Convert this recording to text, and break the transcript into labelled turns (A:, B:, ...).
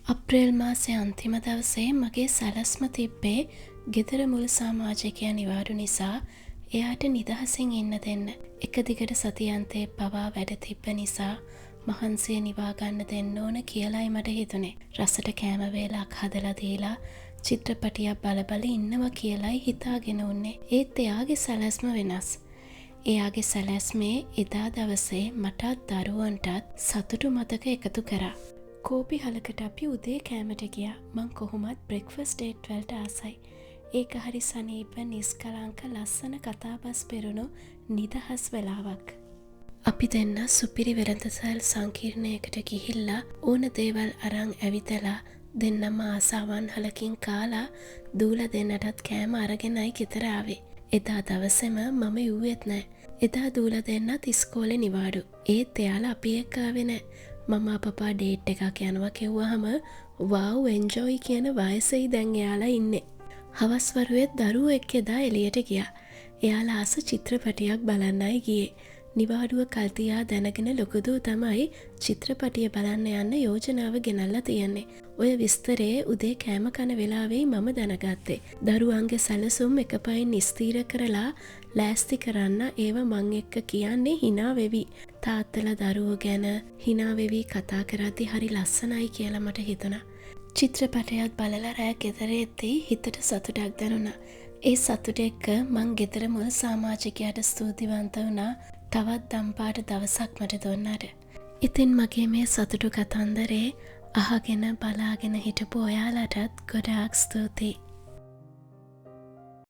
A: අප්‍රේල් මාසේ අන්තිම දවසේ මගේ සැලැස්ම තිබ්බේ ගෙදර මුළු සමාජිකයා නිවාඩු නිසා එයාට නිදහසින් ඉන්න දෙන්න. එක දිගට සතියන්තේ පවා වැඩ තිබ්බ නිසා මහන්සිය නිවා ගන්න දෙන්න ඕන කියලායි මට හිතුනේ. රසට කෑම වේලක් හදලා දීලා චිත්‍රපටියක් බල ඉන්නවා කියලායි හිතාගෙන උන්නේ. ඒත් එයාගේ සැලැස්ම වෙනස්. එයාගේ සැලැස්මේ එදා දවසේ මටත් දරුවන්ටත් සතුටු මතක එකතු කරා. කෝපි හලකට අපි උදේ කෑමට ගියා. මං කොහොමත් බ්‍රෙක්ෆාස්ට් ඩේට් වලට ආසයි. ඒක හරි සනීප නිස්කලංක ලස්සන කතාබස් පෙරුණු නිදහස් වෙලාවක්. අපි දෙන්න සුපිරි වෙළඳසල් සංකීර්ණයකට ගිහිල්ලා ඕන දේවල් අරන් ඇවිදලා දෙන්නම ආසාවන් හලකින් කාලා දූලා දෙන්නටත් කෑම අරගෙනයි ගෙදර ආවේ. එදා දවසේම මම යුවෙත් නෑ. එදා දූලා දෙන්නත් ඉස්කෝලේ නිවාඩු. ඒත් එයාලා අපි එක්ක ආවේ නෑ. මම පපා ඩේට් එකක් යනවා කිව්වහම වව් එන්ජොයි කියන වයසෙයි දැන් එයාලා ඉන්නේ. හවස් වරුවෙත් දරුවෝ එක්ක එදා එළියට ගියා. එයාලා ආස චිත්‍රපටියක් බලන්නයි ගියේ. නිවාඩුව කල් තියා දැනගෙන ලොකු දූ තමයි චිත්‍රපටිය බලන්න යන්න යෝජනාව ගෙනල්ලා තියන්නේ. ඔය විස්තරේ උදේ කෑම කන වෙලාවෙයි මම දැනගත්තේ. දරුවන්ගේ සැලසුම් එකපයින් ස්ථීර කරලා ලෑස්ති කරන්න ඒව මං එක්ක කියන්නේ hina වෙවි. තාත්තලා දරුවෝ ගැන hina වෙවි කතා කරද්දි හරි ලස්සනයි කියලා මට හිතුණා. චිත්‍රපටයක් බලලා රෑ ගෙදර එද්දී හිතට සතුටක් දැනුණා. ඒ සතුට එක්ක මං ගෙදර මුල් සමාජිකයාට ස්තුතිවන්ත වුණා. තවත් දම්පාට දවසක් මට දුන්නාට. ඉතින් මගේ මේ සතුටු කතන්දරේ අහගෙන බලාගෙන හිටපු ඔයාලටත් ගොඩාක් ස්තුතියි.